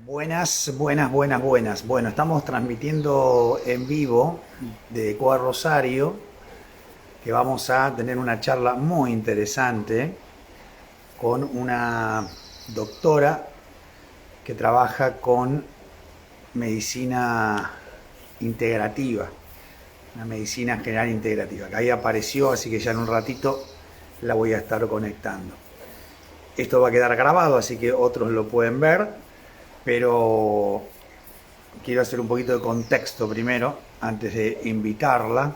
Buenas, buenas, buenas, buenas. Bueno, estamos transmitiendo en vivo de Ecuador Rosario, que vamos a tener una charla muy interesante con una doctora que trabaja con medicina integrativa, una medicina general integrativa, que ahí apareció, así que ya en un ratito la voy a estar conectando. Esto va a quedar grabado, así que otros lo pueden ver, pero quiero hacer un poquito de contexto primero, antes de invitarla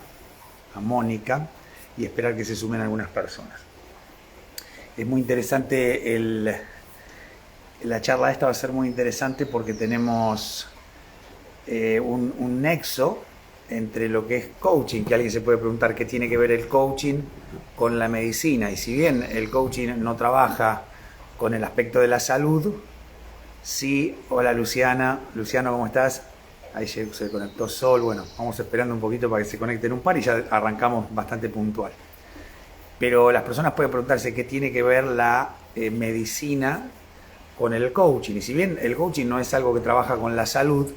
a Mónica y esperar que se sumen algunas personas. Es muy interesante, la charla esta va a ser muy interesante porque tenemos un nexo entre lo que es coaching, que alguien se puede preguntar qué tiene que ver el coaching con la medicina. Y si bien el coaching no trabaja con el aspecto de la salud, sí. Hola Luciana. Luciano, ¿cómo estás? Ahí se conectó Sol. Bueno, vamos esperando un poquito para que se conecten un par y ya arrancamos bastante puntual. Pero las personas pueden preguntarse qué tiene que ver la medicina con el coaching. Y si bien el coaching no es algo que trabaja con la salud,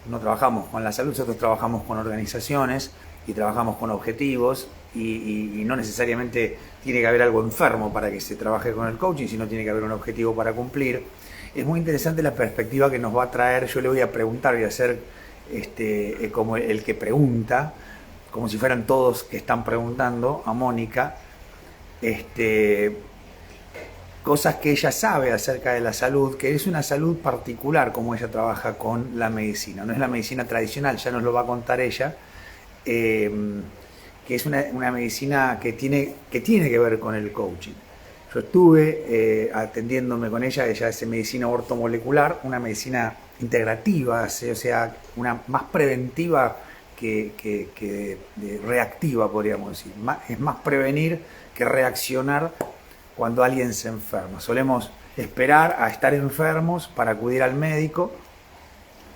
no trabajamos con la salud, nosotros trabajamos con organizaciones y trabajamos con objetivos y no necesariamente tiene que haber algo enfermo para que se trabaje con el coaching, sino tiene que haber un objetivo para cumplir. Es muy interesante la perspectiva que nos va a traer. Yo le voy a preguntar, voy a ser como el que pregunta, como si fueran todos que están preguntando a Mónica, este, cosas que ella sabe acerca de la salud, que es una salud particular como ella trabaja con la medicina. No es la medicina tradicional, ya nos lo va a contar ella, eh, que es una medicina que tiene que ver con el coaching. Yo estuve atendiéndome con ella hace medicina ortomolecular, una medicina integrativa, o sea, una más preventiva que reactiva, podríamos decir. Es más prevenir que reaccionar cuando alguien se enferma. Solemos esperar a estar enfermos para acudir al médico,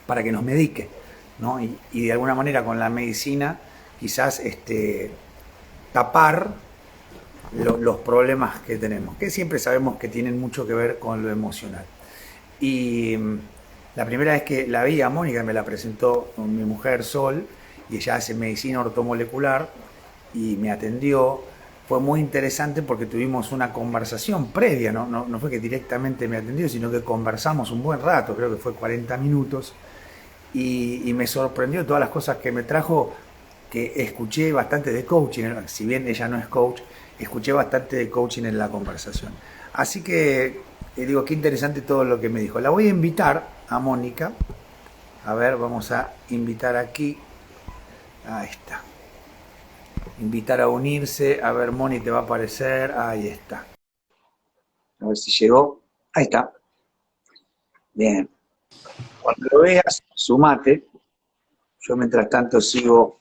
para que nos medique, ¿no? Y de alguna manera con la medicina quizás tapar los problemas que tenemos, que siempre sabemos que tienen mucho que ver con lo emocional. Y la primera vez que la vi a Mónica, me la presentó mi mujer Sol, y ella hace medicina ortomolecular y me atendió. Fue muy interesante porque tuvimos una conversación previa, no fue que directamente me atendió, sino que conversamos un buen rato, creo que fue 40 minutos, y me sorprendió todas las cosas que me trajo, que escuché bastante de coaching, si bien ella no es coach, escuché bastante de coaching en la conversación. Así que digo, qué interesante todo lo que me dijo. La voy a invitar a Mónica. A ver, vamos a invitar aquí. Ahí está. Invitar a unirse. A ver, Moni, te va a aparecer. Ahí está. A ver si llegó. Ahí está. Bien. Cuando lo veas, sumate. Yo mientras tanto sigo.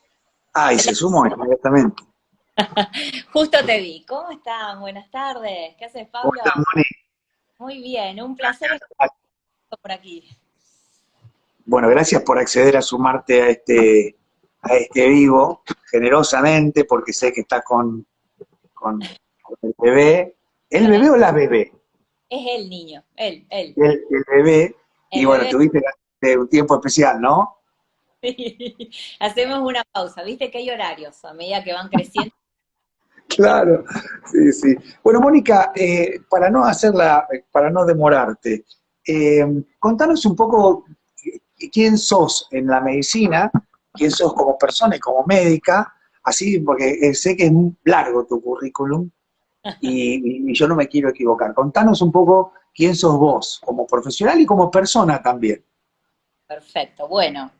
Ay, se sumó inmediatamente. Justo te vi. ¿Cómo están? Buenas tardes. ¿Qué haces, ¿Cómo Pablo? estás, Moni? Muy bien, un placer estar por aquí. Bueno, gracias por acceder a sumarte a este vivo, generosamente, porque sé que estás con el bebé. ¿El Con bebé o la bebé? Es el niño, él. El bebé. Y El bueno, bebé. tuviste un tiempo especial, ¿no? Hacemos una pausa. Viste que hay horarios a medida que van creciendo. Claro, sí, sí. Bueno, Mónica, para no demorarte, contanos un poco quién sos en la medicina, quién sos como persona y como médica, así, porque sé que es muy largo tu currículum y yo no me quiero equivocar. Contanos un poco quién sos vos, como profesional y como persona también. Perfecto. Bueno,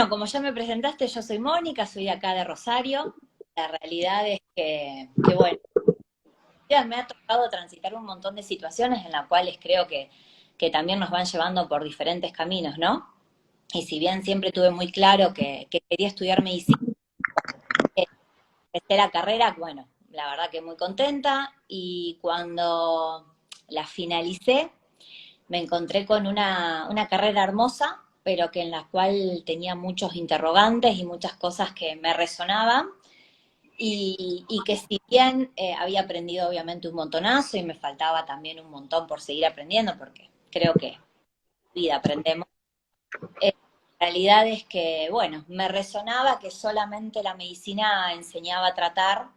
como ya me presentaste, yo soy Mónica, soy de acá de Rosario. La realidad es que bueno, ya me ha tocado transitar un montón de situaciones en las cuales creo que también nos van llevando por diferentes caminos, ¿no? Y si bien siempre tuve muy claro que quería estudiar medicina, empecé la carrera, bueno, la verdad que muy contenta y cuando la finalicé me encontré con una carrera hermosa, pero que en la cual tenía muchos interrogantes y muchas cosas que me resonaban y que si bien había aprendido obviamente un montonazo y me faltaba también un montón por seguir aprendiendo, porque creo que vida aprendemos. La realidad es que, bueno, me resonaba que solamente la medicina enseñaba a tratar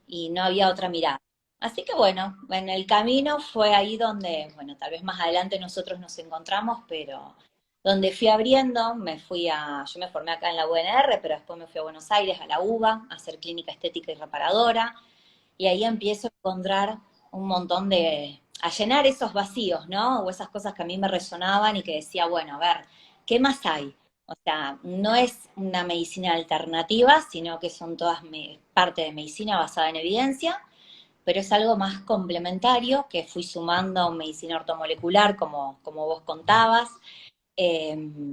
y no había otra mirada. Así que bueno, en el camino fue ahí donde, bueno, tal vez más adelante nosotros nos encontramos, pero donde fui abriendo, yo me formé acá en la UNR, pero después me fui a Buenos Aires, a la UBA, a hacer clínica estética y reparadora, y ahí empiezo a encontrar un montón a llenar esos vacíos, ¿no? O esas cosas que a mí me resonaban y que decía, bueno, a ver, ¿qué más hay? O sea, no es una medicina alternativa, sino que son todas parte de medicina basada en evidencia, pero es algo más complementario que fui sumando medicina ortomolecular, como vos contabas.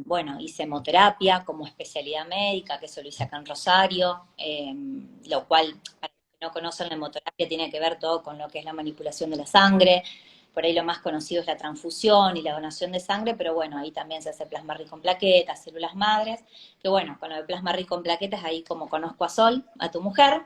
Bueno, hice hemoterapia como especialidad médica, que eso lo hice acá en Rosario, lo cual, para los que no conocen la hemoterapia, tiene que ver todo con lo que es la manipulación de la sangre. Por ahí lo más conocido es la transfusión y la donación de sangre, pero bueno, ahí también se hace plasma rico en plaquetas, células madres, que bueno, con lo de plasma rico en plaquetas, ahí como conozco a Sol, a tu mujer,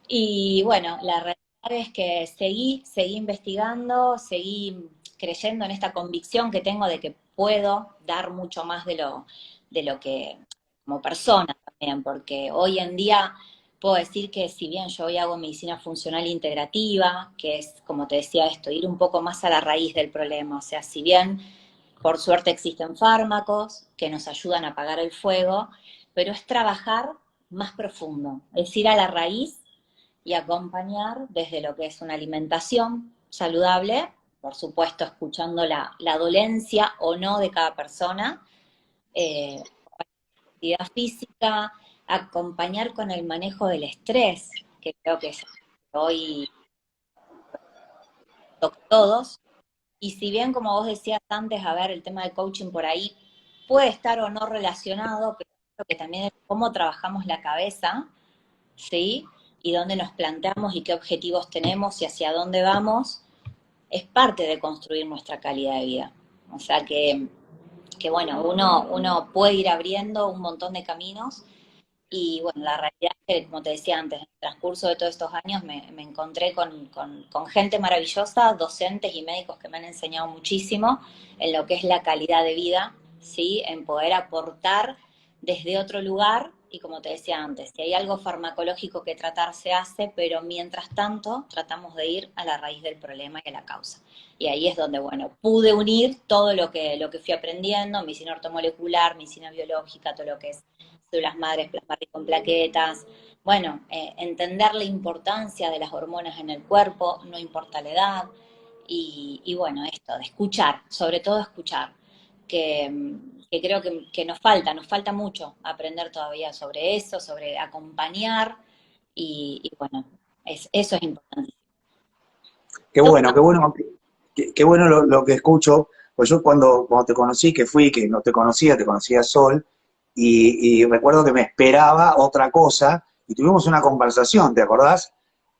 y bueno, la realidad es que seguí investigando, seguí creyendo en esta convicción que tengo de que puedo dar mucho más de lo que como persona también, porque hoy en día puedo decir que si bien yo hoy hago medicina funcional integrativa, que es, como te decía esto, ir un poco más a la raíz del problema, o sea, si bien por suerte existen fármacos que nos ayudan a apagar el fuego, pero es trabajar más profundo, es ir a la raíz y acompañar desde lo que es una alimentación saludable, por supuesto escuchando la dolencia o no de cada persona, actividad física, acompañar con el manejo del estrés, que creo que es hoy toca a todos. Y si bien, como vos decías antes, a ver, el tema del coaching por ahí puede estar o no relacionado, pero creo que también es cómo trabajamos la cabeza, ¿sí? Y dónde nos planteamos y qué objetivos tenemos y hacia dónde vamos, es parte de construir nuestra calidad de vida. O sea que bueno, uno puede ir abriendo un montón de caminos y bueno, la realidad es que, como te decía antes, en el transcurso de todos estos años me encontré con gente maravillosa, docentes y médicos que me han enseñado muchísimo en lo que es la calidad de vida, ¿sí? En poder aportar desde otro lugar y como te decía antes, si hay algo farmacológico que tratar se hace, pero mientras tanto tratamos de ir a la raíz del problema y a la causa. Y ahí es donde, bueno, pude unir todo lo que fui aprendiendo, medicina ortomolecular, medicina biológica, todo lo que es células madres, plasma rico en plaquetas. Bueno, entender la importancia de las hormonas en el cuerpo, no importa la edad. Y bueno, esto, de escuchar, sobre todo escuchar, que creo que nos falta mucho aprender todavía sobre eso, sobre acompañar, y bueno, eso es importante. Qué bueno, qué bueno lo que escucho, pues yo cuando te conocí, que fui, que no te conocía Sol, y recuerdo que me esperaba otra cosa, y tuvimos una conversación, ¿te acordás?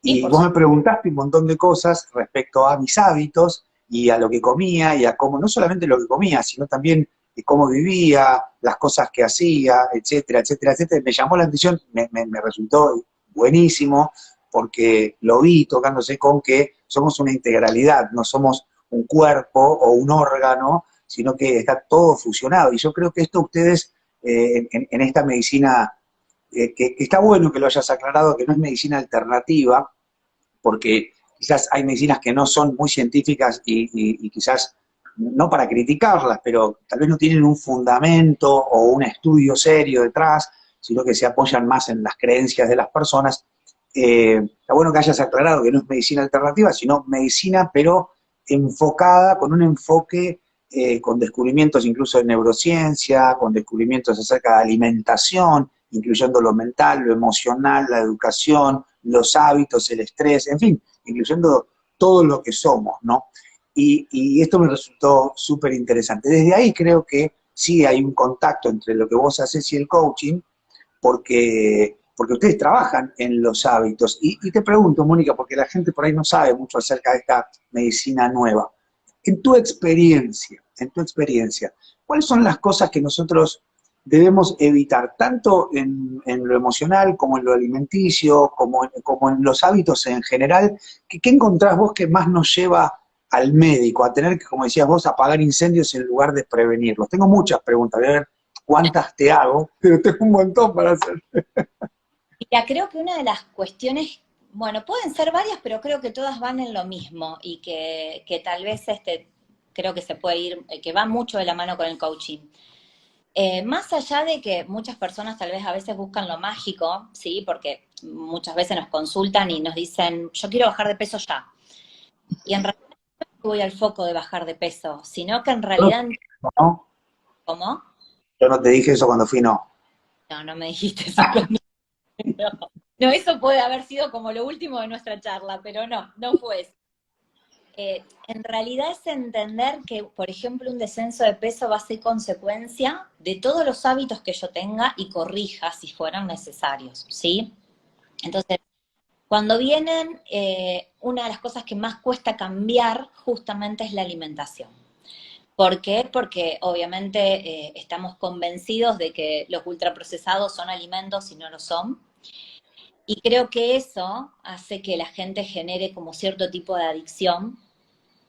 Sí, Y por vos me supuesto. preguntaste un montón de cosas respecto a mis hábitos y a lo que comía y a cómo, no solamente lo que comía, sino también de cómo vivía, las cosas que hacía, etcétera, etcétera, etcétera. Me llamó la atención, me resultó buenísimo, porque lo vi tocándose con que somos una integralidad, no somos un cuerpo o un órgano, sino que está todo fusionado. Y yo creo que esto ustedes, en esta medicina, que está bueno que lo hayas aclarado, que no es medicina alternativa, porque quizás hay medicinas que no son muy científicas y quizás no para criticarlas, pero tal vez no tienen un fundamento o un estudio serio detrás, sino que se apoyan más en las creencias de las personas. Está bueno que hayas aclarado que no es medicina alternativa, sino medicina, pero enfocada, con un enfoque, con descubrimientos incluso de neurociencia, con descubrimientos acerca de alimentación, incluyendo lo mental, lo emocional, la educación, los hábitos, el estrés, en fin, incluyendo todo lo que somos, ¿no? Y esto me resultó súper interesante. Desde ahí creo que sí hay un contacto entre lo que vos haces y el coaching, porque ustedes trabajan en los hábitos. Y te pregunto, Mónica, porque la gente por ahí no sabe mucho acerca de esta medicina nueva. En tu experiencia, ¿cuáles son las cosas que nosotros debemos evitar, tanto en lo emocional como en lo alimenticio, como en los hábitos en general? ¿Qué encontrás vos que más nos lleva al médico, a tener que, como decías vos, apagar incendios en lugar de prevenirlos? Tengo muchas preguntas, voy a ver cuántas te hago, pero tengo un montón para hacer. Mira, creo que una de las cuestiones, bueno, pueden ser varias, pero creo que todas van en lo mismo y que tal vez creo que se puede ir, que va mucho de la mano con el coaching. Más allá de que muchas personas tal vez a veces buscan lo mágico, ¿sí? Porque muchas veces nos consultan y nos dicen, yo quiero bajar de peso ya. Y en realidad no voy al foco de bajar de peso, sino que en realidad, ¿No? ¿cómo? Yo no te dije eso cuando fui, no. No, no me dijiste eso conmigo. No. No, eso puede haber sido como lo último de nuestra charla, pero no, no fue eso. En realidad es entender que, por ejemplo, un descenso de peso va a ser consecuencia de todos los hábitos que yo tenga y corrija si fueran necesarios, ¿sí? Entonces, cuando vienen, una de las cosas que más cuesta cambiar justamente es la alimentación. ¿Por qué? Porque obviamente estamos convencidos de que los ultraprocesados son alimentos y no lo son. Y creo que eso hace que la gente genere como cierto tipo de adicción,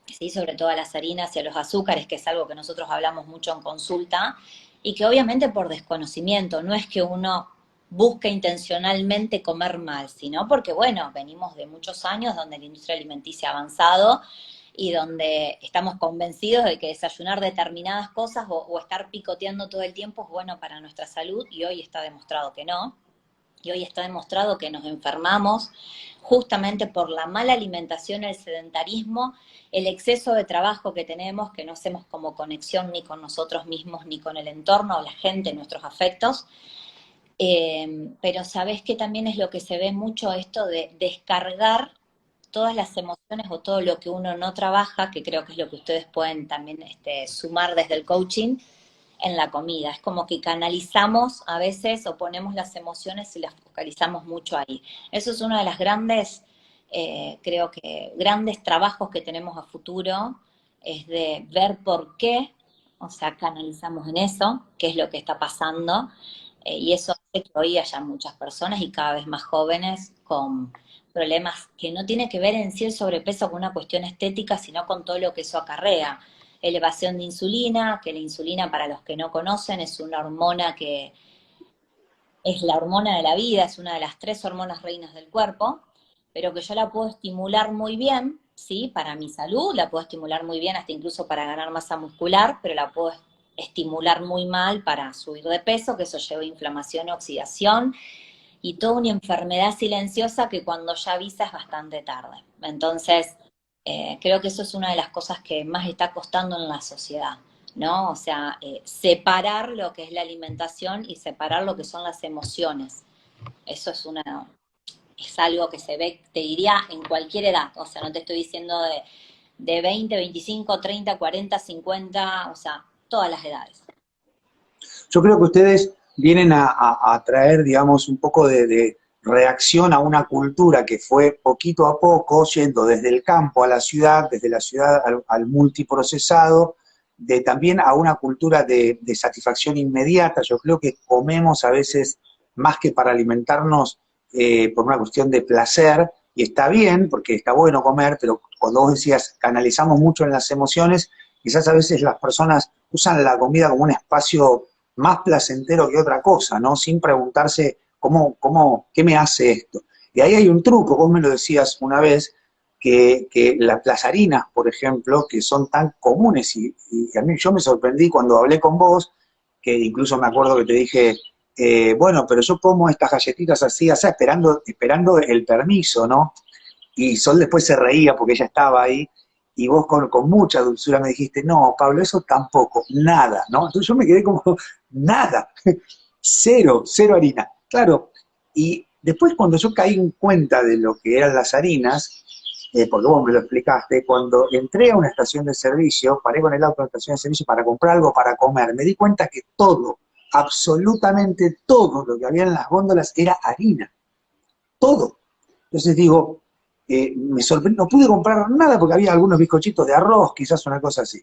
¿sí? Sobre todo a las harinas y a los azúcares, que es algo que nosotros hablamos mucho en consulta, y que obviamente por desconocimiento, no es que uno busque intencionalmente comer mal, sino porque, bueno, venimos de muchos años donde la industria alimenticia ha avanzado y donde estamos convencidos de que desayunar determinadas cosas o estar picoteando todo el tiempo es bueno para nuestra salud, y hoy está demostrado que no. Y hoy está demostrado que nos enfermamos justamente por la mala alimentación, el sedentarismo, el exceso de trabajo que tenemos, que no hacemos como conexión ni con nosotros mismos, ni con el entorno, la gente, nuestros afectos. Pero sabés que también es lo que se ve mucho, esto de descargar todas las emociones o todo lo que uno no trabaja, que creo que es lo que ustedes pueden también sumar desde el coaching, en la comida. Es como que canalizamos a veces o ponemos las emociones y las focalizamos mucho ahí. Eso es uno de las grandes, creo que grandes trabajos que tenemos a futuro, es de ver por qué, o sea, canalizamos en eso, qué es lo que está pasando, y eso hace que hoy haya muchas personas y cada vez más jóvenes con problemas que no tiene que ver en sí el sobrepeso con una cuestión estética, sino con todo lo que eso acarrea. Elevación de insulina, que la insulina, para los que no conocen, es una hormona que es la hormona de la vida, es una de las 3 hormonas reinas del cuerpo, pero que yo la puedo estimular muy bien, ¿sí? Para mi salud, la puedo estimular muy bien, hasta incluso para ganar masa muscular, pero la puedo estimular muy mal para subir de peso, que eso lleva a inflamación, oxidación y toda una enfermedad silenciosa que cuando ya avisa es bastante tarde. Entonces, creo que eso es una de las cosas que más está costando en la sociedad, ¿no? O sea, separar lo que es la alimentación y separar lo que son las emociones. Eso es algo que se ve, te diría, en cualquier edad. O sea, no te estoy diciendo de 20, 25, 30, 40, 50, o sea, todas las edades. Yo creo que ustedes vienen a traer, digamos, un poco de reacción a una cultura que fue poquito a poco yendo desde el campo a la ciudad, desde la ciudad al multiprocesado, de también a una cultura de satisfacción inmediata. Yo creo que comemos a veces más que para alimentarnos por una cuestión de placer, y está bien, porque está bueno comer, pero cuando vos decías, canalizamos mucho en las emociones, quizás a veces las personas usan la comida como un espacio más placentero que otra cosa, ¿no? Sin preguntarse qué me hace esto. Y ahí hay un truco, vos me lo decías una vez, que las harinas, por ejemplo, que son tan comunes, y a mí yo me sorprendí cuando hablé con vos, que incluso me acuerdo que te dije, bueno, pero yo como estas galletitas así, así, esperando el permiso, ¿no? Y Sol después se reía porque ella estaba ahí, y vos con mucha dulzura me dijiste, no, Pablo, eso tampoco, nada, ¿no? Entonces yo me quedé como, nada, cero, cero harina. Claro, y después cuando yo caí en cuenta de lo que eran las harinas, porque vos me lo explicaste, cuando entré a una estación de servicio, paré con el auto en la estación de servicio para comprar algo para comer, me di cuenta que todo, absolutamente todo lo que había en las góndolas era harina, todo. Entonces digo, me sorprendió, no pude comprar nada porque había algunos bizcochitos de arroz, quizás una cosa así.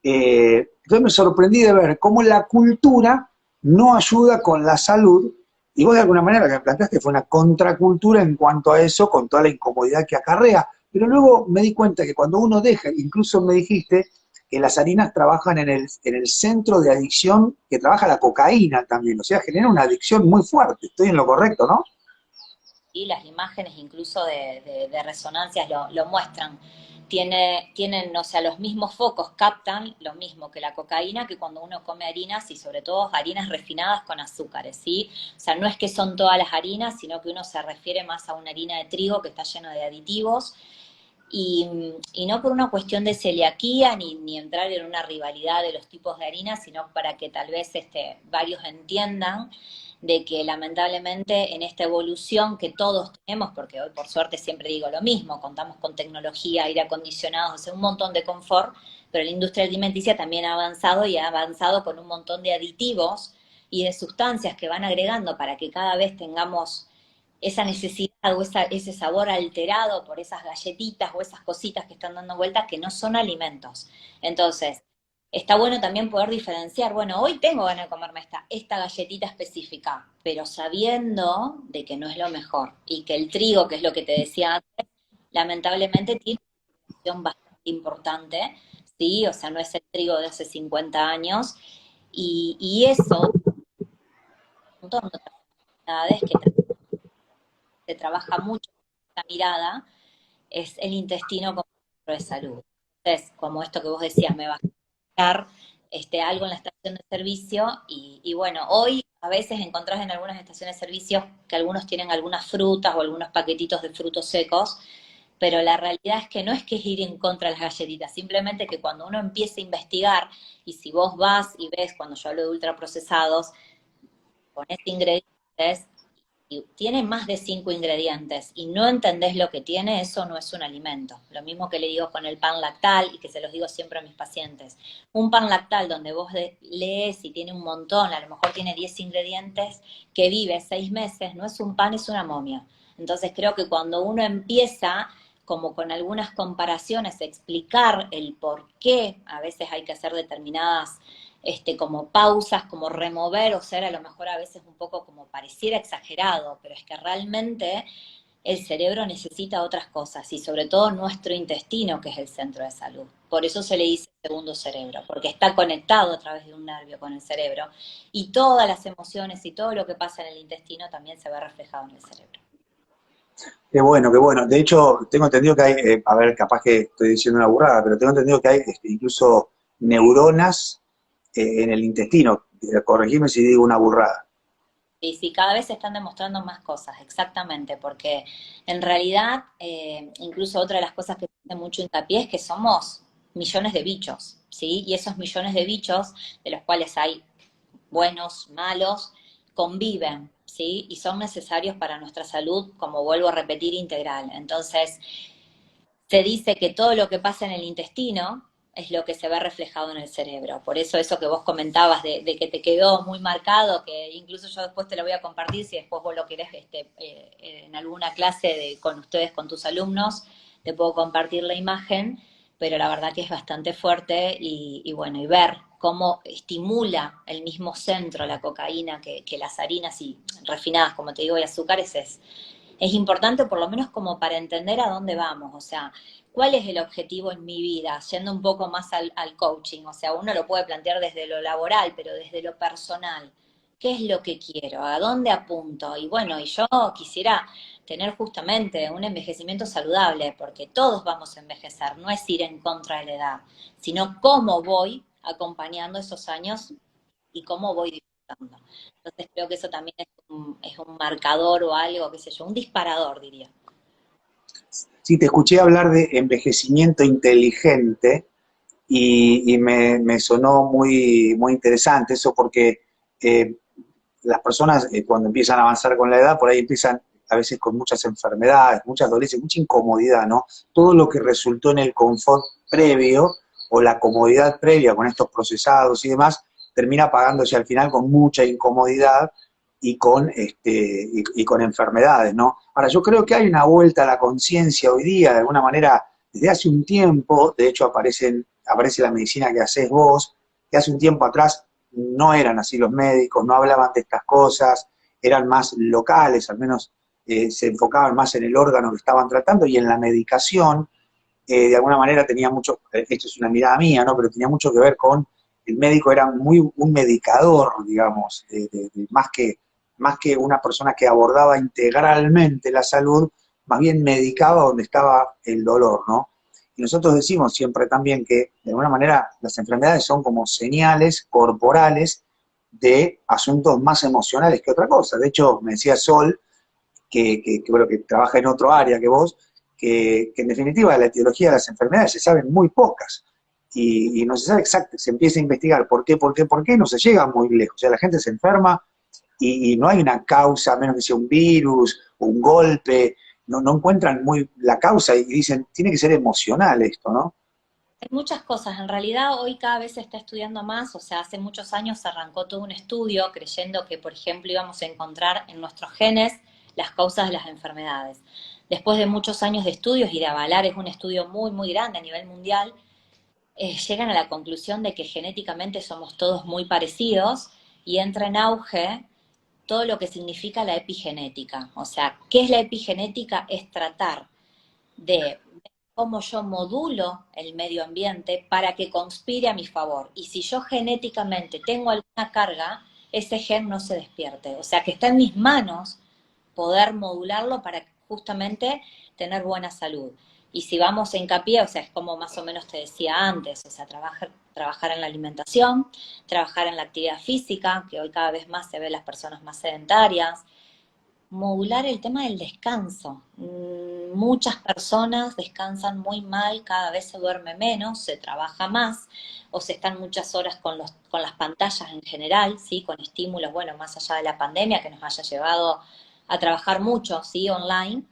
Entonces me sorprendí de ver cómo la cultura no ayuda con la salud, y vos de alguna manera que me planteaste fue una contracultura en cuanto a eso, con toda la incomodidad que acarrea. pero luego me di cuenta que cuando uno deja, incluso me dijiste que las harinas trabajan en el centro de adicción que trabaja la cocaína también, o sea, genera una adicción muy fuerte. Estoy en lo correcto, ¿no? Y las imágenes incluso de resonancias lo muestran. Tienen, o sea, los mismos focos captan lo mismo que la cocaína que cuando uno come harinas y sobre todo harinas refinadas con azúcares, ¿sí? O sea, no es que son todas las harinas, sino que uno se refiere más a una harina de trigo que está lleno de aditivos y no por una cuestión de celiaquía ni entrar en una rivalidad de los tipos de harina, sino para que tal vez varios entiendan de que lamentablemente en esta evolución que todos tenemos, porque hoy por suerte siempre digo lo mismo, contamos con tecnología, aire acondicionado, o sea, un montón de confort, pero la industria alimenticia también ha avanzado y ha avanzado con un montón de aditivos y de sustancias que van agregando para que cada vez tengamos esa necesidad o ese sabor alterado por esas galletitas o esas cositas que están dando vueltas que no son alimentos. Entonces, está bueno también poder diferenciar, bueno, hoy tengo ganas de comerme esta galletita específica, pero sabiendo de que no es lo mejor y que el trigo, que es lo que te decía antes, lamentablemente tiene una acción bastante importante, ¿sí? O sea, no es el trigo de hace 50 años y eso, un montón de otras enfermedades que se trabaja mucho la mirada, es el intestino como centro de salud. Entonces, como esto que vos decías, me va a dar algo en la estación de servicio y bueno, hoy a veces encontrás en algunas estaciones de servicio que algunos tienen algunas frutas o algunos paquetitos de frutos secos, pero la realidad es que no es que es ir en contra de las galletitas, simplemente que cuando uno empieza a investigar, y si vos vas y ves, cuando yo hablo de ultraprocesados, pones ingredientes y tiene más de 5 ingredientes y no entendés lo que tiene, eso no es un alimento. Lo mismo que le digo con el pan lactal y que se los digo siempre a mis pacientes. Un pan lactal donde vos lees y tiene un montón, a lo mejor tiene 10 ingredientes, que vive 6 meses, no es un pan, es una momia. Entonces creo que cuando uno empieza como con algunas comparaciones, explicar el por qué a veces hay que hacer determinadas como pausas, como remover o ser a lo mejor a veces un poco como pareciera exagerado, pero es que realmente el cerebro necesita otras cosas y sobre todo nuestro intestino, que es el centro de salud. Por eso se le dice segundo cerebro, porque está conectado a través de un nervio con el cerebro y todas las emociones y todo lo que pasa en el intestino también se ve reflejado en el cerebro. Qué bueno, qué bueno. De hecho, tengo entendido que hay, a ver, capaz que estoy diciendo una burrada, pero tengo entendido que hay incluso neuronas en el intestino. Corregime si digo una burrada. Y sí, cada vez se están demostrando más cosas, exactamente, porque en realidad, incluso otra de las cosas que se hace mucho hincapié es que somos millones de bichos, ¿sí? Y esos millones de bichos, de los cuales hay buenos, malos, conviven, ¿sí? Y son necesarios para nuestra salud, como vuelvo a repetir, integral. Entonces, se dice que todo lo que pasa en el intestino es lo que se ve reflejado en el cerebro. Por eso que vos comentabas de que te quedó muy marcado, que incluso yo después te lo voy a compartir, si después vos lo querés en alguna clase con ustedes, con tus alumnos, te puedo compartir la imagen, pero la verdad que es bastante fuerte y bueno, y ver cómo estimula el mismo centro la cocaína que las harinas y refinadas, como te digo, y azúcares es importante por lo menos como para entender a dónde vamos, o sea, cuál es el objetivo en mi vida, yendo un poco más al coaching, o sea, uno lo puede plantear desde lo laboral, pero desde lo personal, ¿qué es lo que quiero? ¿A dónde apunto? Y bueno, y yo quisiera tener justamente un envejecimiento saludable, porque todos vamos a envejecer, no es ir en contra de la edad, sino cómo voy acompañando esos años y cómo voy disfrutando. Entonces creo que eso también es un marcador o algo, qué sé yo, un disparador, diría. Sí, te escuché hablar de envejecimiento inteligente y me sonó muy, muy interesante eso porque eh, las personas cuando empiezan a avanzar con la edad, por ahí empiezan a veces con muchas enfermedades, muchas dolencias, mucha incomodidad, ¿no? Todo lo que resultó en el confort previo o la comodidad previa con estos procesados y demás, termina pagándose al final con mucha incomodidad y con enfermedades, ¿no? Ahora, yo creo que hay una vuelta a la conciencia hoy día, de alguna manera, desde hace un tiempo, de hecho aparece la medicina que haces vos, que hace un tiempo atrás no eran así los médicos, no hablaban de estas cosas, eran más locales, al menos se enfocaban más en el órgano que estaban tratando y en la medicación, de alguna manera tenía mucho, esto es una mirada mía, ¿no? Pero tenía mucho que ver con, el médico era muy un medicador, digamos, más que una persona que abordaba integralmente la salud, más bien medicaba donde estaba el dolor, ¿no? Y nosotros decimos siempre también que, de alguna manera, las enfermedades son como señales corporales de asuntos más emocionales que otra cosa. De hecho, me decía Sol, bueno, que trabaja en otro área que vos, que en definitiva de la etiología de las enfermedades se saben muy pocas. Y no se sabe exacto, se empieza a investigar por qué, no se llega muy lejos. O sea, la gente se enferma y no hay una causa, a menos que sea un virus o un golpe, no encuentran muy la causa y dicen, tiene que ser emocional esto, ¿no? Hay muchas cosas. En realidad hoy cada vez se está estudiando más, o sea, hace muchos años se arrancó todo un estudio creyendo que, por ejemplo, íbamos a encontrar en nuestros genes las causas de las enfermedades. Después de muchos años de estudios y de avalar, es un estudio muy, muy grande a nivel mundial, llegan a la conclusión de que genéticamente somos todos muy parecidos y entra en auge todo lo que significa la epigenética. O sea, ¿qué es la epigenética? Es tratar de cómo yo modulo el medio ambiente para que conspire a mi favor. Y si yo genéticamente tengo alguna carga, ese gen no se despierte. O sea, que está en mis manos poder modularlo para justamente tener buena salud. Y si vamos a hincapié, o sea, es como más o menos te decía antes, o sea, trabajar en la alimentación, trabajar en la actividad física, que hoy cada vez más se ve las personas más sedentarias, modular el tema del descanso. Muchas personas descansan muy mal, cada vez se duerme menos, se trabaja más, o se están muchas horas con las pantallas en general, ¿sí? Con estímulos, bueno, más allá de la pandemia, que nos haya llevado a trabajar mucho, ¿sí? Online,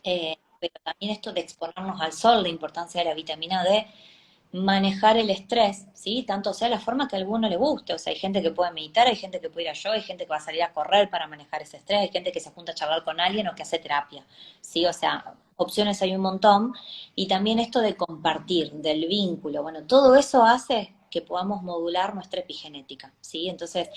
pero también esto de exponernos al sol, la importancia de la vitamina D, manejar el estrés, ¿sí? Tanto sea la forma que a alguno le guste. O sea, hay gente que puede meditar, hay gente que puede ir a yoga, hay gente que va a salir a correr para manejar ese estrés, hay gente que se junta a charlar con alguien o que hace terapia, ¿sí? O sea, opciones hay un montón. Y también esto de compartir, del vínculo, bueno, todo eso hace que podamos modular nuestra epigenética, ¿sí? Entonces,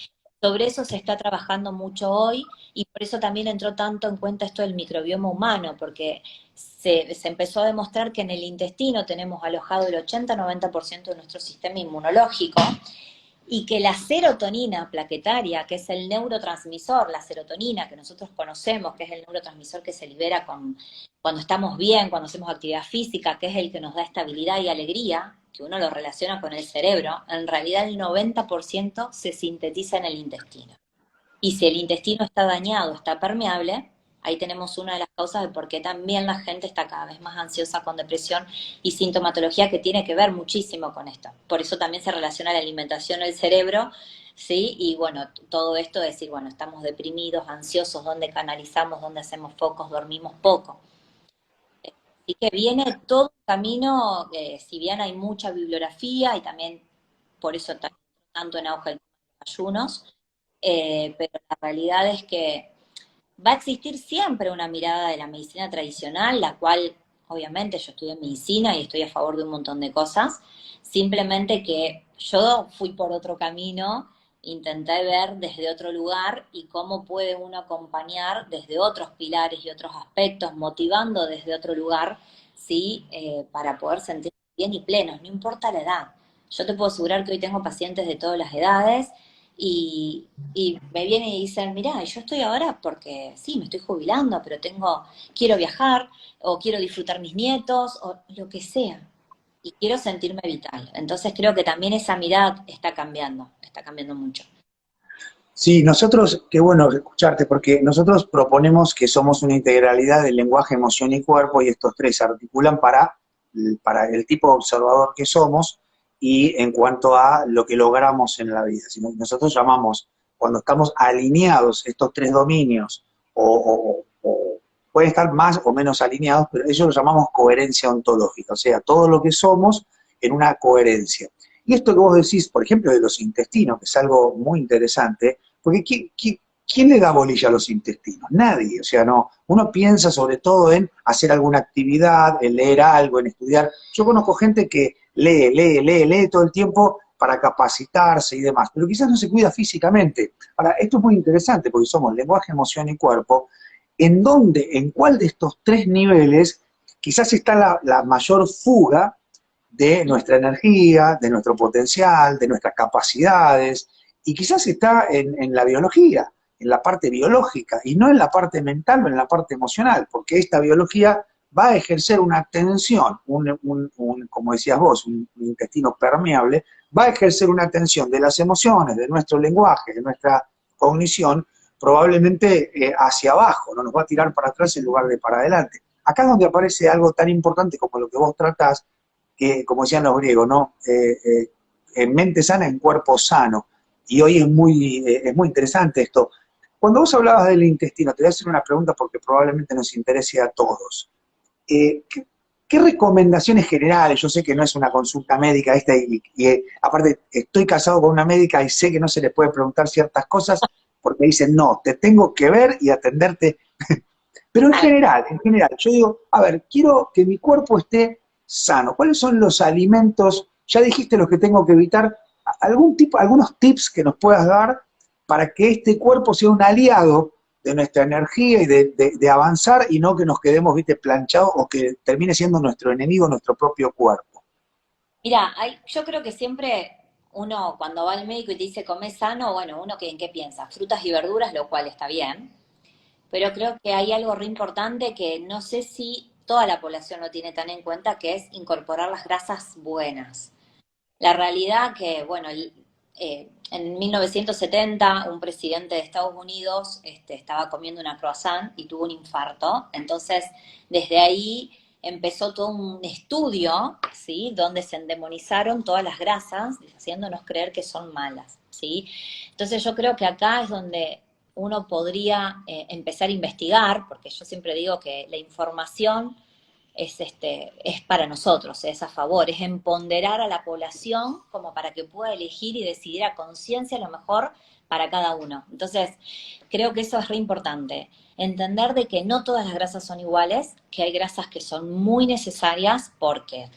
sobre eso se está trabajando mucho hoy y por eso también entró tanto en cuenta esto del microbioma humano, porque se empezó a demostrar que en el intestino tenemos alojado el 80-90% de nuestro sistema inmunológico y que la serotonina plaquetaria, que es el neurotransmisor, la serotonina que nosotros conocemos, que es el neurotransmisor que se libera cuando estamos bien, cuando hacemos actividad física, que es el que nos da estabilidad y alegría, que uno lo relaciona con el cerebro, en realidad el 90% se sintetiza en el intestino. Y si el intestino está dañado, está permeable, ahí tenemos una de las causas de por qué también la gente está cada vez más ansiosa con depresión y sintomatología que tiene que ver muchísimo con esto. Por eso también se relaciona la alimentación al cerebro, ¿sí? Y bueno, todo esto de decir, bueno, estamos deprimidos, ansiosos, dónde canalizamos, dónde hacemos focos, dormimos poco. Así que viene todo un camino, si bien hay mucha bibliografía y también por eso tanto en auge el tema de los ayunos, pero la realidad es que va a existir siempre una mirada de la medicina tradicional, la cual obviamente yo estudié medicina y estoy a favor de un montón de cosas, simplemente que yo fui por otro camino, intenté ver desde otro lugar y cómo puede uno acompañar desde otros pilares y otros aspectos, motivando desde otro lugar, ¿sí? Para poder sentirse bien y plenos, no importa la edad. Yo te puedo asegurar que hoy tengo pacientes de todas las edades y me vienen y dicen, mirá, yo estoy ahora porque sí, me estoy jubilando, pero quiero viajar, o quiero disfrutar mis nietos, o lo que sea, y quiero sentirme vital. Entonces creo que también esa mirada está cambiando mucho. Sí, nosotros, qué bueno escucharte, porque nosotros proponemos que somos una integralidad del lenguaje, emoción y cuerpo, y estos tres se articulan para el tipo de observador que somos y en cuanto a lo que logramos en la vida. Si nosotros llamamos, cuando estamos alineados estos tres dominios, o pueden estar más o menos alineados, pero eso lo llamamos coherencia ontológica, o sea, todo lo que somos en una coherencia. Y esto que vos decís, por ejemplo, de los intestinos, que es algo muy interesante, porque ¿quién le da bolilla a los intestinos? Nadie, o sea, no, uno piensa sobre todo en hacer alguna actividad, en leer algo, en estudiar. Yo conozco gente que lee todo el tiempo para capacitarse y demás, pero quizás no se cuida físicamente. Ahora, esto es muy interesante porque somos lenguaje, emoción y cuerpo, en cuál de estos tres niveles quizás está la mayor fuga de nuestra energía, de nuestro potencial, de nuestras capacidades, y quizás está en la biología, en la parte biológica, y no en la parte mental o en la parte emocional, porque esta biología va a ejercer una tensión, como decías vos, un intestino permeable, va a ejercer una tensión de las emociones, de nuestro lenguaje, de nuestra cognición, probablemente hacia abajo, no nos va a tirar para atrás en lugar de para adelante. Acá es donde aparece algo tan importante como lo que vos tratás, que, como decían los griegos, ¿no? En mente sana, en cuerpo sano. Y hoy es muy interesante esto. Cuando vos hablabas del intestino, te voy a hacer una pregunta porque probablemente nos interese a todos. ¿Qué recomendaciones generales? Yo sé que no es una consulta médica esta aparte estoy casado con una médica y sé que no se les puede preguntar ciertas cosas porque dicen, no, te tengo que ver y atenderte. Pero en general, yo digo, a ver, quiero que mi cuerpo esté sano. ¿Cuáles son los alimentos? Ya dijiste los que tengo que evitar. Algunos tips que nos puedas dar para que este cuerpo sea un aliado de nuestra energía y de avanzar y no que nos quedemos, viste, planchados o que termine siendo nuestro enemigo, nuestro propio cuerpo. Mira, yo creo que siempre uno cuando va al médico y te dice come sano, bueno, uno que en qué piensa, frutas y verduras, lo cual está bien, pero creo que hay algo re importante que no sé si toda la población lo tiene tan en cuenta, que es incorporar las grasas buenas. La realidad que, bueno, en 1970 un presidente de Estados Unidos estaba comiendo una croissant y tuvo un infarto. Entonces, desde ahí empezó todo un estudio, ¿sí? Donde se endemonizaron todas las grasas, haciéndonos creer que son malas, ¿sí? Entonces yo creo que acá es donde uno podría empezar a investigar, porque yo siempre digo que la información es para nosotros, es a favor, es empoderar a la población como para que pueda elegir y decidir a conciencia lo mejor para cada uno. Entonces, creo que eso es re importante. Entender de que no todas las grasas son iguales, que hay grasas que son muy necesarias porque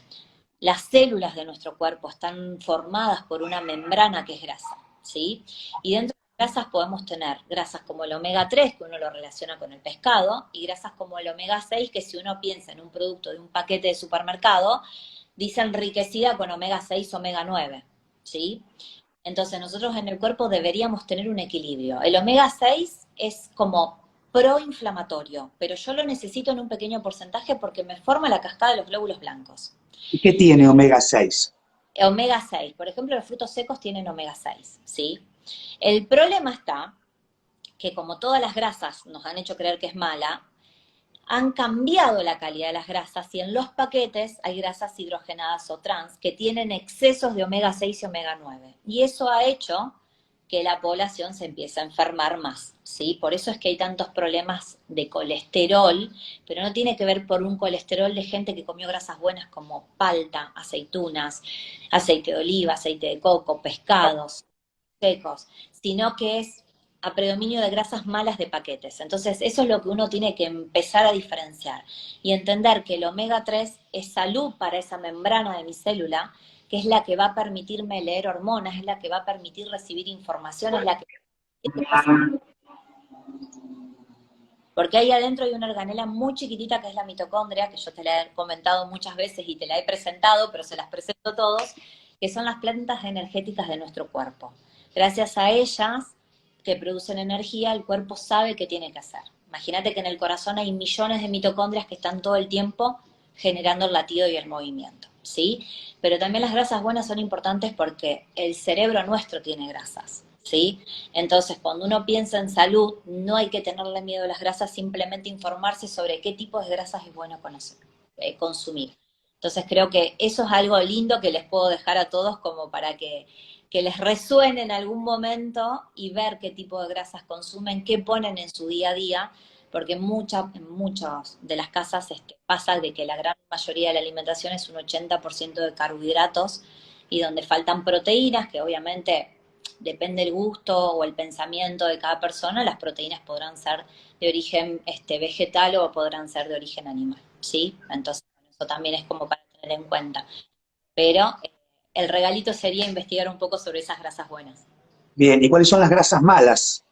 las células de nuestro cuerpo están formadas por una membrana que es grasa, ¿sí? Y dentro de las grasas podemos tener grasas como el omega 3, que uno lo relaciona con el pescado, y grasas como el omega 6, que si uno piensa en un producto de un paquete de supermercado, dice enriquecida con omega 6, omega 9, ¿sí? Entonces nosotros en el cuerpo deberíamos tener un equilibrio. El omega 6 es como proinflamatorio, pero yo lo necesito en un pequeño porcentaje porque me forma la cascada de los glóbulos blancos. ¿Y qué tiene omega 6? Omega 6, por ejemplo, los frutos secos tienen omega 6, ¿sí? El problema está que como todas las grasas nos han hecho creer que es mala, han cambiado la calidad de las grasas y en los paquetes hay grasas hidrogenadas o trans que tienen excesos de omega 6 y omega 9. Y eso ha hecho que la población se empiece a enfermar más, ¿sí? Por eso es que hay tantos problemas de colesterol, pero no tiene que ver por un colesterol de gente que comió grasas buenas como palta, aceitunas, aceite de oliva, aceite de coco, pescados secos, sino que es a predominio de grasas malas de paquetes. Entonces, eso es lo que uno tiene que empezar a diferenciar y entender que el omega 3 es salud para esa membrana de mi célula, que es la que va a permitirme leer hormonas, es la que va a permitir recibir información, es la que... Porque ahí adentro hay una organela muy chiquitita que es la mitocondria, que yo te la he comentado muchas veces y te la he presentado, pero se las presento a todos, que son las plantas energéticas de nuestro cuerpo. Gracias a ellas, que producen energía, el cuerpo sabe qué tiene que hacer. Imagínate que en el corazón hay millones de mitocondrias que están todo el tiempo generando el latido y el movimiento, ¿sí? Pero también las grasas buenas son importantes porque el cerebro nuestro tiene grasas, ¿sí? Entonces, cuando uno piensa en salud, no hay que tenerle miedo a las grasas, simplemente informarse sobre qué tipo de grasas es bueno consumir. Entonces, creo que eso es algo lindo que les puedo dejar a todos como para que les resuene en algún momento y ver qué tipo de grasas consumen, qué ponen en su día a día, porque en muchas de las casas pasa de que la gran mayoría de la alimentación es un 80% de carbohidratos y donde faltan proteínas, que obviamente depende del gusto o el pensamiento de cada persona, las proteínas podrán ser de origen vegetal o podrán ser de origen animal, ¿sí? Entonces, eso también es como para tener en cuenta. Pero el regalito sería investigar un poco sobre esas grasas buenas. Bien, ¿y cuáles son las grasas malas?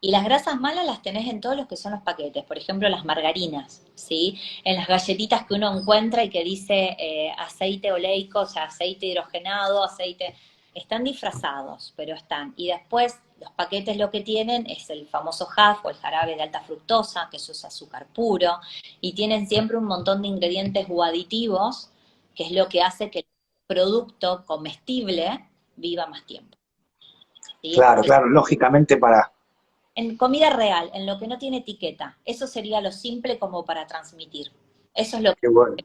Y las grasas malas las tenés en todos los que son los paquetes, por ejemplo las margarinas, ¿sí? En las galletitas que uno encuentra y que dice aceite oleico, o sea, aceite hidrogenado, aceite, están disfrazados, pero están. Y después los paquetes lo que tienen es el famoso HAF o el jarabe de alta fructosa, que eso es azúcar puro, y tienen siempre un montón de ingredientes o aditivos, que es lo que hace que el producto comestible viva más tiempo. ¿Sí? Claro, claro, lógicamente para... En comida real, en lo que no tiene etiqueta. Eso sería lo simple como para transmitir. Eso es lo que... Qué bueno.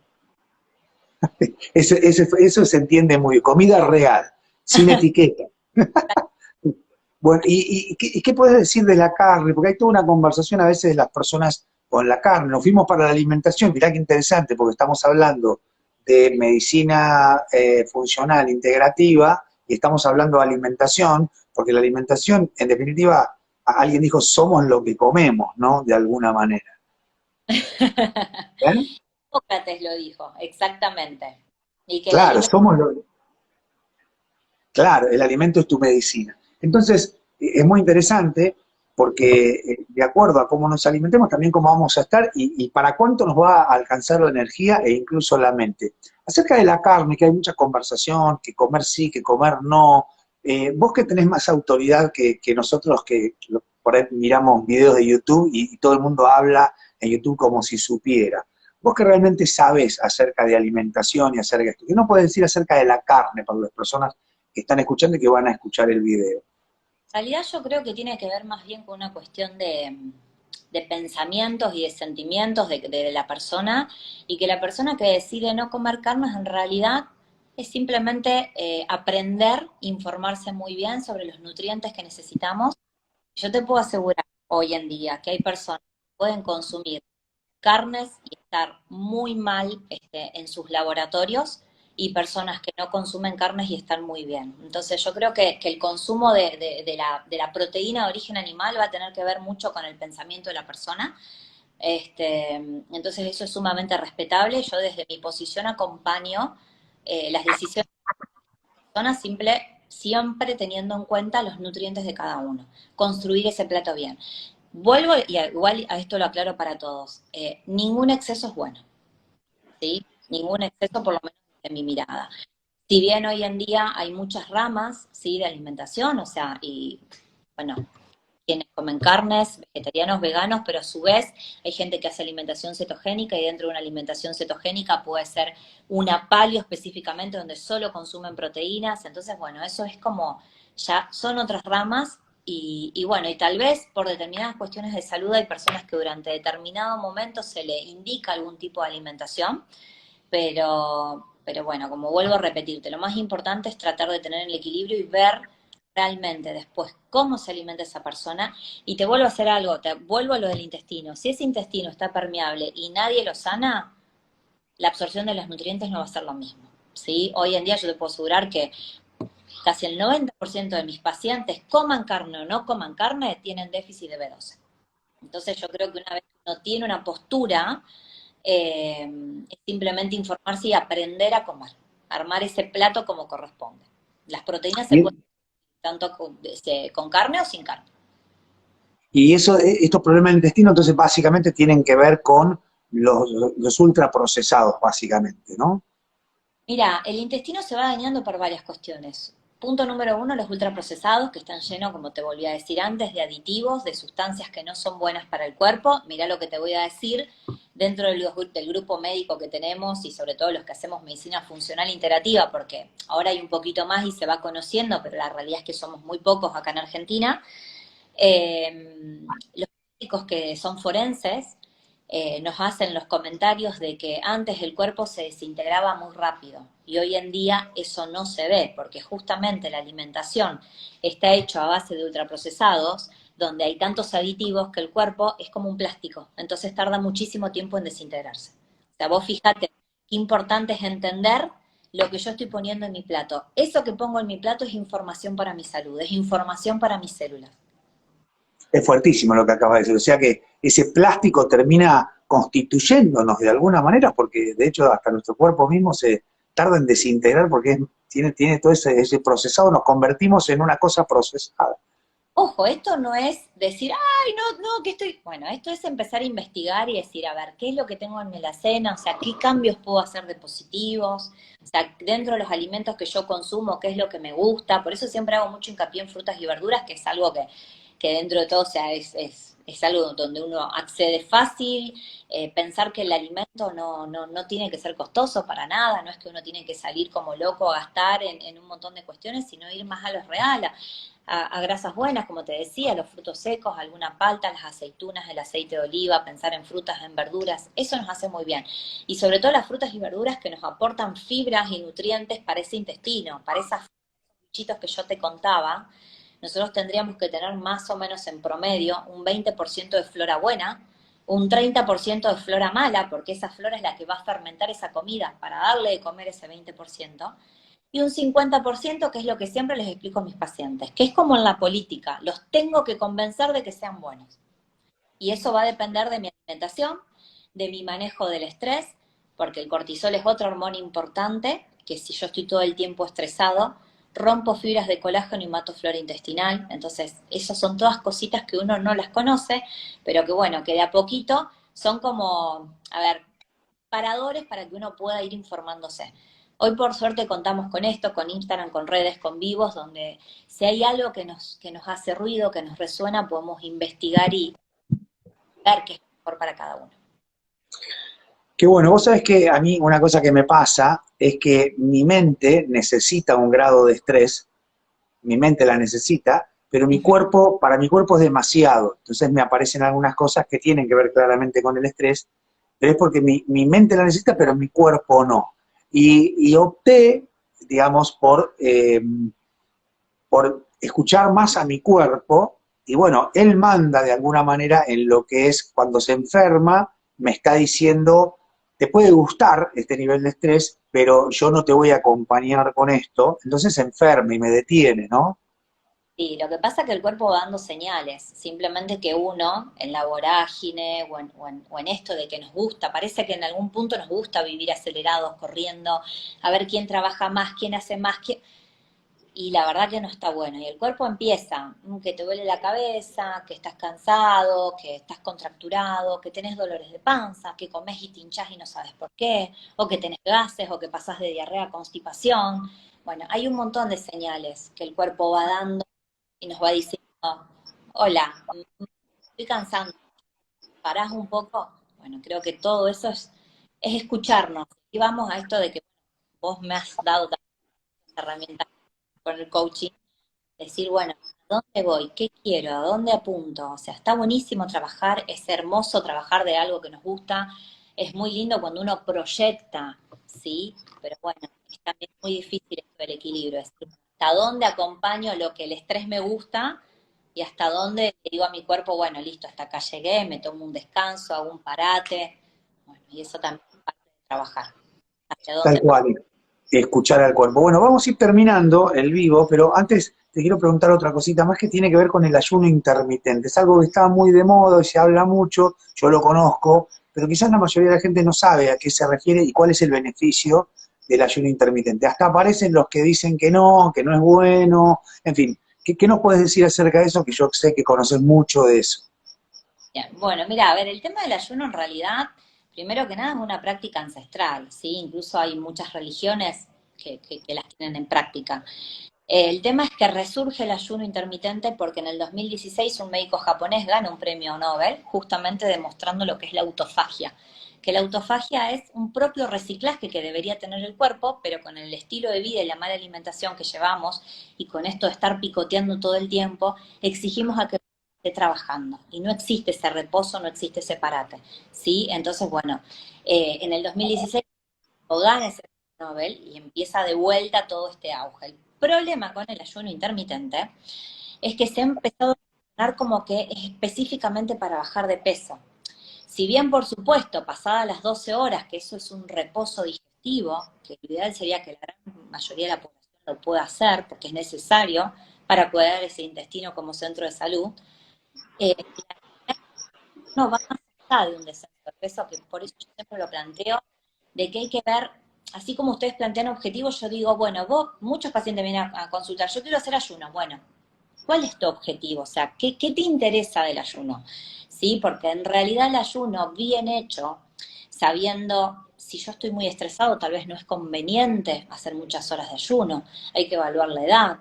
Eso se entiende muy bien. Comida real, sin etiqueta. Bueno, ¿y qué puedes decir de la carne? Porque hay toda una conversación a veces de las personas con la carne. Nos fuimos para la alimentación, mirá qué interesante, porque estamos hablando de medicina funcional integrativa y estamos hablando de alimentación, porque la alimentación, en definitiva, alguien dijo, somos lo que comemos, ¿no? De alguna manera. ¿Bien? Sócrates lo dijo, exactamente. Y que el Claro, alimento... somos lo, claro, el alimento es tu medicina. Entonces, es muy interesante porque de acuerdo a cómo nos alimentemos, también cómo vamos a estar y para cuánto nos va a alcanzar la energía e incluso la mente. Acerca de la carne, que hay mucha conversación, que comer sí, que comer no. Vos que tenés más autoridad que nosotros que por ahí miramos videos de YouTube y todo el mundo habla en YouTube como si supiera. Vos que realmente sabes acerca de alimentación y acerca de esto, ¿qué nos puedes decir acerca de la carne para las personas que están escuchando y que van a escuchar el video? En realidad yo creo que tiene que ver más bien con una cuestión de pensamientos y de sentimientos de la persona, y que la persona que decide no comer carnes en realidad es simplemente aprender, informarse muy bien sobre los nutrientes que necesitamos. Yo te puedo asegurar hoy en día que hay personas que pueden consumir carnes y estar muy mal en sus laboratorios, y personas que no consumen carnes y están muy bien. Entonces yo creo que el consumo de la proteína de origen animal va a tener que ver mucho con el pensamiento de la persona. Entonces eso es sumamente respetable. Yo desde mi posición acompaño las decisiones de la persona, siempre teniendo en cuenta los nutrientes de cada uno. Construir ese plato bien. Vuelvo, y igual a esto lo aclaro para todos, ningún exceso es bueno, ¿sí? Ningún exceso, por lo menos de mi mirada. Si bien hoy en día hay muchas ramas, ¿sí? De alimentación, o sea, y bueno, quienes comen carnes, vegetarianos, veganos, pero a su vez hay gente que hace alimentación cetogénica, y dentro de una alimentación cetogénica puede ser una paleo específicamente donde solo consumen proteínas. Entonces, bueno, eso es como, ya son otras ramas. Y bueno, y tal vez por determinadas cuestiones de salud hay personas que durante determinado momento se le indica algún tipo de alimentación, pero bueno, como vuelvo a repetirte, lo más importante es tratar de tener el equilibrio y ver realmente después cómo se alimenta esa persona. Y te vuelvo a hacer algo, te vuelvo a lo del intestino. Si ese intestino está permeable y nadie lo sana, la absorción de los nutrientes no va a ser lo mismo, ¿sí? Hoy en día yo te puedo asegurar que casi el 90% de mis pacientes, coman carne o no coman carne, tienen déficit de B12. Entonces yo creo que una vez que uno tiene una postura, es simplemente informarse y aprender a comer, armar ese plato como corresponde. Las proteínas se pueden tanto con carne o sin carne. Y eso, estos problemas del intestino, entonces básicamente tienen que ver con los ultraprocesados, básicamente, ¿no? Mira, el intestino se va dañando por varias cuestiones. Punto número uno, los ultraprocesados, que están llenos, como te volví a decir antes, de aditivos, de sustancias que no son buenas para el cuerpo. Mirá lo que te voy a decir, dentro del grupo médico que tenemos, y sobre todo los que hacemos medicina funcional integrativa, porque ahora hay un poquito más y se va conociendo, pero la realidad es que somos muy pocos acá en Argentina. Los médicos que son forenses nos hacen los comentarios de que antes el cuerpo se desintegraba muy rápido, y hoy en día eso no se ve, porque justamente la alimentación está hecha a base de ultraprocesados, donde hay tantos aditivos que el cuerpo es como un plástico, entonces tarda muchísimo tiempo en desintegrarse. O sea, vos fíjate qué importante es entender lo que yo estoy poniendo en mi plato. Eso que pongo en mi plato es información para mi salud, es información para mis células. Es fuertísimo lo que acabas de decir. O sea que ese plástico termina constituyéndonos de alguna manera, porque de hecho hasta nuestro cuerpo mismo se tarda en desintegrar porque tiene todo ese procesado, nos convertimos en una cosa procesada. Ojo, esto no es decir, ay, no, no, que estoy... Bueno, esto es empezar a investigar y decir, a ver, ¿qué es lo que tengo en mi alacena? O sea, ¿qué cambios puedo hacer de positivos? O sea, dentro de los alimentos que yo consumo, ¿qué es lo que me gusta? Por eso siempre hago mucho hincapié en frutas y verduras, que es algo que dentro de todo, o sea, es algo donde uno accede fácil. Pensar que el alimento no tiene que ser costoso para nada, no es que uno tiene que salir como loco a gastar en un montón de cuestiones, sino ir más a lo real, a grasas buenas, como te decía, los frutos secos, alguna palta, las aceitunas, el aceite de oliva, pensar en frutas, en verduras, eso nos hace muy bien. Y sobre todo las frutas y verduras que nos aportan fibras y nutrientes para ese intestino, para esos bichitos que yo te contaba. Nosotros tendríamos que tener más o menos en promedio un 20% de flora buena, un 30% de flora mala, porque esa flora es la que va a fermentar esa comida para darle de comer ese 20%, y un 50%, que es lo que siempre les explico a mis pacientes, que es como en la política, los tengo que convencer de que sean buenos. Y eso va a depender de mi alimentación, de mi manejo del estrés, porque el cortisol es otra hormona importante, que si yo estoy todo el tiempo estresado, rompo fibras de colágeno y mato flora intestinal. Entonces, esas son todas cositas que uno no las conoce, pero que bueno, que de a poquito son como, a ver, paradores para que uno pueda ir informándose. Hoy por suerte contamos con esto, con Instagram, con redes, con vivos, donde si hay algo que nos hace ruido, que nos resuena, podemos investigar y ver qué es mejor para cada uno. Qué bueno, vos sabés que a mí una cosa que me pasa es que mi mente necesita un grado de estrés, mi mente la necesita, pero mi Ujú. cuerpo, para mi cuerpo es demasiado. Entonces me aparecen algunas cosas que tienen que ver claramente con el estrés, pero es porque mi mente la necesita, pero mi cuerpo no. Y opté, digamos, por escuchar más a mi cuerpo, y bueno, él manda de alguna manera en lo que es cuando se enferma, me está diciendo, te puede gustar este nivel de estrés, pero yo no te voy a acompañar con esto, entonces se enferma y me detiene, ¿no? Sí, lo que pasa es que el cuerpo va dando señales, simplemente que uno, en la vorágine o en esto de que nos gusta, parece que en algún punto nos gusta vivir acelerados, corriendo, a ver quién trabaja más, quién hace más, y la verdad que no está bueno. Y el cuerpo empieza, que te duele la cabeza, que estás cansado, que estás contracturado, que tenés dolores de panza, que comés y te hinchás y no sabes por qué, o que tenés gases, o que pasás de diarrea a constipación. Bueno, hay un montón de señales que el cuerpo va dando y nos va diciendo, hola, estoy cansando, parás un poco. Bueno, creo que todo eso es escucharnos. Y vamos a esto de que vos me has dado también herramientas con el coaching, decir, bueno, ¿a dónde voy? ¿Qué quiero? ¿A dónde apunto? O sea, está buenísimo trabajar, es hermoso trabajar de algo que nos gusta, es muy lindo cuando uno proyecta, ¿sí? Pero bueno, es también muy difícil esto del equilibrio, es decir, hasta dónde acompaño lo que el estrés me gusta y hasta dónde le digo a mi cuerpo, bueno, listo, hasta acá llegué, me tomo un descanso, hago un parate, bueno, y eso también es parte de trabajar. ¿Hacia Tal dónde? cual, escuchar al cuerpo. Bueno, vamos a ir terminando el vivo, pero antes te quiero preguntar otra cosita más que tiene que ver con el ayuno intermitente. Es algo que está muy de moda y se habla mucho, yo lo conozco, pero quizás la mayoría de la gente no sabe a qué se refiere y cuál es el beneficio del ayuno intermitente. Hasta aparecen los que dicen que no es bueno, en fin. ¿Qué nos puedes decir acerca de eso? Que yo sé que conoces mucho de eso. Bien, bueno, mira, a ver, el tema del ayuno en realidad, primero que nada, es una práctica ancestral, ¿sí? Incluso hay muchas religiones que las tienen en práctica. El tema es que resurge el ayuno intermitente porque en el 2016 un médico japonés gana un premio Nobel justamente demostrando lo que es la autofagia. Que la autofagia es un propio reciclaje que debería tener el cuerpo, pero con el estilo de vida y la mala alimentación que llevamos y con esto de estar picoteando todo el tiempo, exigimos a que esté trabajando. Y no existe ese reposo, no existe ese parate. ¿Sí? Entonces, bueno, en el 2016 gana ese Nobel y empieza de vuelta todo este auge. El problema con el ayuno intermitente es que se ha empezado a funcionar como que es específicamente para bajar de peso. Si bien, por supuesto, pasadas las 12 horas, que eso es un reposo digestivo, que lo ideal sería que la gran mayoría de la población lo pueda hacer, porque es necesario para cuidar ese intestino como centro de salud, no va más allá de un descenso de peso, que por eso yo siempre lo planteo, de que hay que ver, así como ustedes plantean objetivos, yo digo, bueno, vos, muchos pacientes vienen a consultar, yo quiero hacer ayuno, bueno, ¿Cuál es tu objetivo? O sea, ¿qué te interesa del ayuno? ¿Sí? Porque en realidad el ayuno bien hecho, sabiendo si yo estoy muy estresado, tal vez no es conveniente hacer muchas horas de ayuno. Hay que evaluar la edad.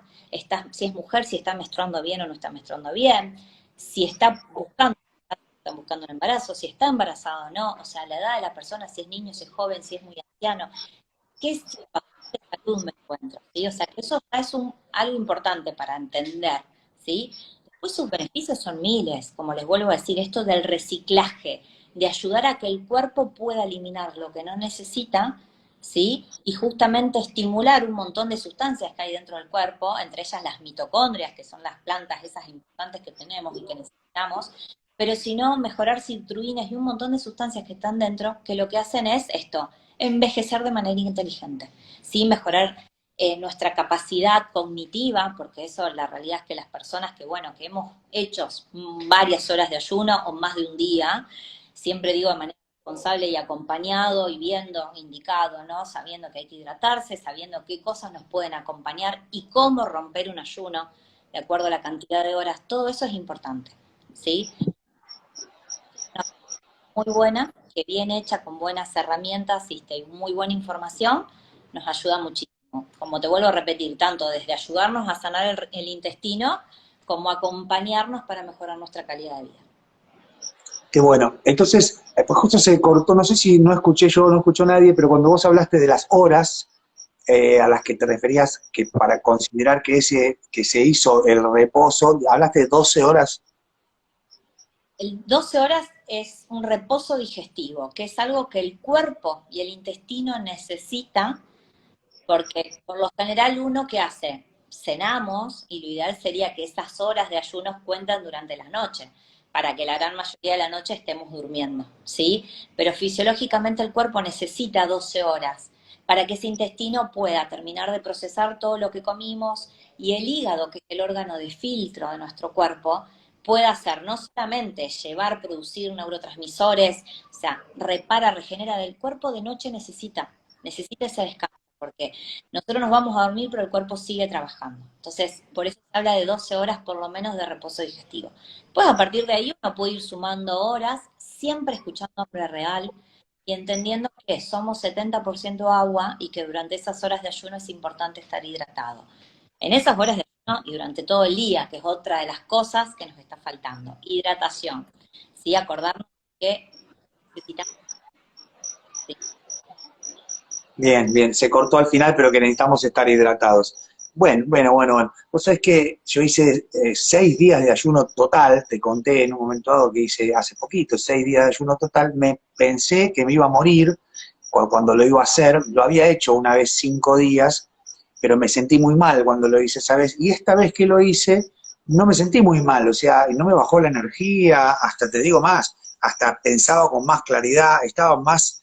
Si es mujer, si está menstruando bien o no está menstruando bien. Si están buscando un embarazo, si está embarazada o no. O sea, la edad de la persona, si es niño, si es joven, si es muy anciano. ¿Qué situación de salud me encuentro? ¿Sí? O sea, que eso ya es algo importante para entender, ¿sí? Después sus beneficios son miles, como les vuelvo a decir, esto del reciclaje, de ayudar a que el cuerpo pueda eliminar lo que no necesita, ¿sí? Y justamente estimular un montón de sustancias que hay dentro del cuerpo, entre ellas las mitocondrias, que son las plantas esas importantes que tenemos y que necesitamos, pero si no, mejorar citrullinas y un montón de sustancias que están dentro, que lo que hacen es esto, envejecer de manera inteligente, ¿sí? Mejorar nuestra capacidad cognitiva, porque eso la realidad es que las personas que, bueno, que hemos hecho varias horas de ayuno o más de un día, siempre digo de manera responsable y acompañado y viendo, indicado, ¿no? Sabiendo que hay que hidratarse, sabiendo qué cosas nos pueden acompañar y cómo romper un ayuno de acuerdo a la cantidad de horas, todo eso es importante, ¿sí? Muy buena, que bien hecha, con buenas herramientas y muy buena información, nos ayuda muchísimo. Como te vuelvo a repetir, tanto desde ayudarnos a sanar el intestino, como acompañarnos para mejorar nuestra calidad de vida. Qué bueno. Entonces, pues justo se cortó, no sé si no escuché yo, no escuchó nadie, pero cuando vos hablaste de las horas a las que te referías, que para considerar que se hizo el reposo, hablaste de 12 horas. El 12 horas es un reposo digestivo, que es algo que el cuerpo y el intestino necesita, porque por lo general uno que hace, cenamos y lo ideal sería que esas horas de ayunos cuentan durante la noche, para que la gran mayoría de la noche estemos durmiendo, ¿sí? Pero fisiológicamente el cuerpo necesita 12 horas para que ese intestino pueda terminar de procesar todo lo que comimos y el hígado, que es el órgano de filtro de nuestro cuerpo, pueda hacer no solamente llevar, producir neurotransmisores, o sea, repara, regenera del cuerpo, de noche necesita ese descanso, porque nosotros nos vamos a dormir, pero el cuerpo sigue trabajando. Entonces, por eso se habla de 12 horas por lo menos de reposo digestivo. Pues a partir de ahí uno puede ir sumando horas, siempre escuchando hambre real y entendiendo que somos 70% agua y que durante esas horas de ayuno es importante estar hidratado. En esas horas de ayuno y durante todo el día, que es otra de las cosas que nos está faltando, hidratación. ¿Sí? Acordarnos que necesitamos. Bien, bien, se cortó al final, pero que necesitamos estar hidratados. Bueno. Vos sabés que yo hice 6 días de ayuno total, te conté en un momento dado que hice hace poquito, 6 días de ayuno total, me pensé que me iba a morir cuando lo iba a hacer, lo había hecho una vez 5 días, pero me sentí muy mal cuando lo hice esa vez, y esta vez que lo hice, no me sentí muy mal, o sea, no me bajó la energía, hasta te digo más, hasta pensaba con más claridad, estaba más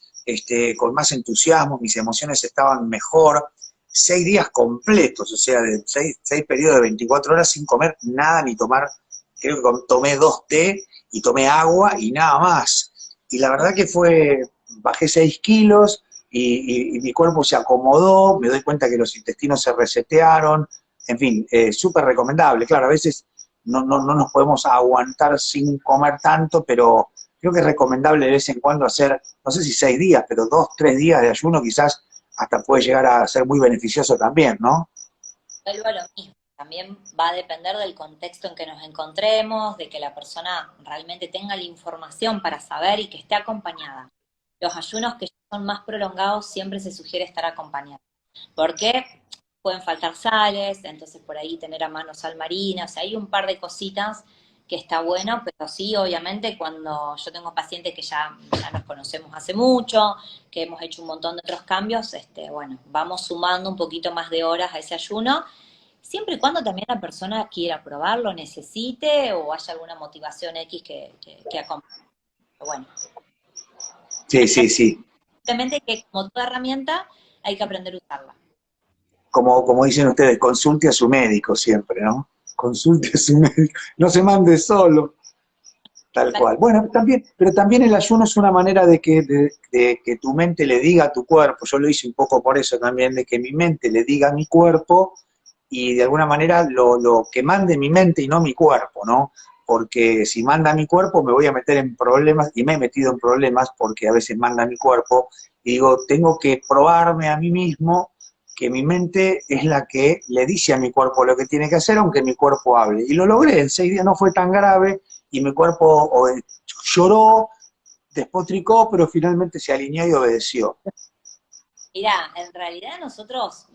con más entusiasmo, mis emociones estaban mejor, 6 días completos, o sea, de seis periodos de 24 horas sin comer nada ni tomar, creo que tomé 2 té y tomé agua y nada más. Y la verdad que bajé 6 kilos y mi cuerpo se acomodó, me doy cuenta que los intestinos se resetearon, en fin, súper recomendable. Claro, a veces no nos podemos aguantar sin comer tanto, pero creo que es recomendable de vez en cuando hacer, no sé si 6 días, pero 2, 3 días de ayuno quizás hasta puede llegar a ser muy beneficioso también, ¿no? Vuelvo a lo mismo. También va a depender del contexto en que nos encontremos, de que la persona realmente tenga la información para saber y que esté acompañada. Los ayunos que son más prolongados siempre se sugiere estar acompañado. Porque pueden faltar sales, entonces por ahí tener a mano sal marina, o sea, hay un par de cositas que está bueno, pero sí, obviamente, cuando yo tengo pacientes que ya nos conocemos hace mucho, que hemos hecho un montón de otros cambios, bueno, vamos sumando un poquito más de horas a ese ayuno, siempre y cuando también la persona quiera probarlo, necesite o haya alguna motivación X que acompañe. Bueno, Sí, sí, sí. simplemente que como toda herramienta hay que aprender a usarla. Como dicen ustedes, consulte a su médico siempre, ¿no? Consulte a su médico, no se mande solo. Tal cual. Bueno, también, pero también el ayuno es una manera de que tu mente le diga a tu cuerpo, yo lo hice un poco por eso también, de que mi mente le diga a mi cuerpo y de alguna manera lo que mande mi mente y no mi cuerpo, ¿no? Porque si manda mi cuerpo me voy a meter en problemas, y me he metido en problemas porque a veces manda mi cuerpo, y digo, tengo que probarme a mí mismo que mi mente es la que le dice a mi cuerpo lo que tiene que hacer, aunque mi cuerpo hable. Y lo logré, en 6 días no fue tan grave, y mi cuerpo lloró, despotricó, pero finalmente se alineó y obedeció. Mirá, en realidad nosotros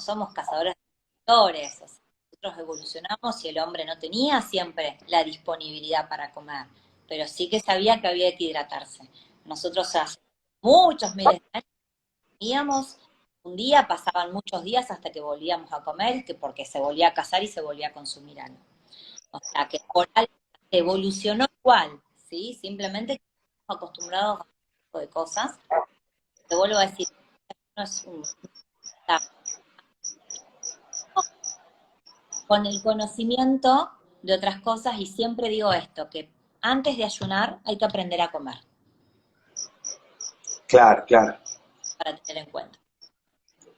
somos cazadores de recursos, o sea, nosotros evolucionamos y el hombre no tenía siempre la disponibilidad para comer, pero sí que sabía que había que hidratarse. Nosotros hace muchos miles de años comíamos, un día pasaban muchos días hasta que volvíamos a comer, que porque se volvía a cazar y se volvía a consumir algo. O sea, que por algo evolucionó igual, ¿sí? Simplemente que estamos acostumbrados a este tipo de cosas. Te vuelvo a decir, no es un con el conocimiento de otras cosas y siempre digo esto, que antes de ayunar hay que aprender a comer, Claro, claro. para tener en cuenta.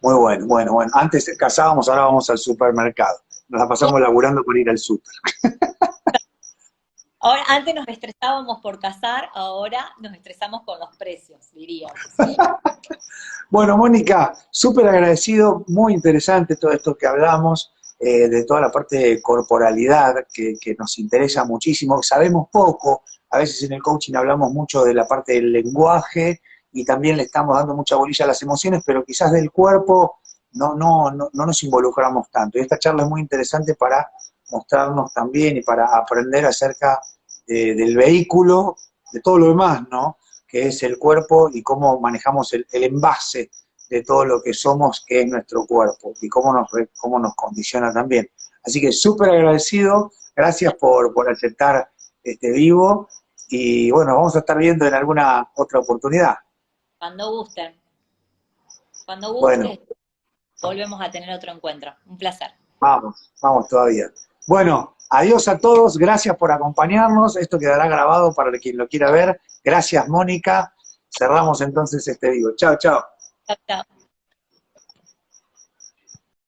Muy bueno, bueno, bueno. Antes cazábamos, ahora vamos al supermercado. Nos la Sí, pasamos laburando por ir al súper. ahora, antes nos estresábamos por cazar, ahora nos estresamos con los precios, diríamos. Bueno, Mónica, súper agradecido, muy interesante todo esto que hablamos, de toda la parte de corporalidad que nos interesa muchísimo. Sabemos poco, a veces en el coaching hablamos mucho de la parte del lenguaje y también le estamos dando mucha bolilla a las emociones, pero quizás del cuerpo no nos involucramos tanto. Y esta charla es muy interesante para mostrarnos también y para aprender acerca del vehículo, de todo lo demás, ¿no? Que es el cuerpo y cómo manejamos el envase de todo lo que somos, que es nuestro cuerpo, y cómo nos condiciona también. Así que súper agradecido, gracias por aceptar este vivo, y bueno, vamos a estar viendo en alguna otra oportunidad. Cuando gusten, cuando Bueno, gustes, volvemos a tener otro encuentro. Un placer. vamos todavía. Bueno, adiós a todos, gracias por acompañarnos, esto quedará grabado para quien lo quiera ver. Gracias, Mónica. Cerramos entonces este vivo. Chao, chao. Chao, chao.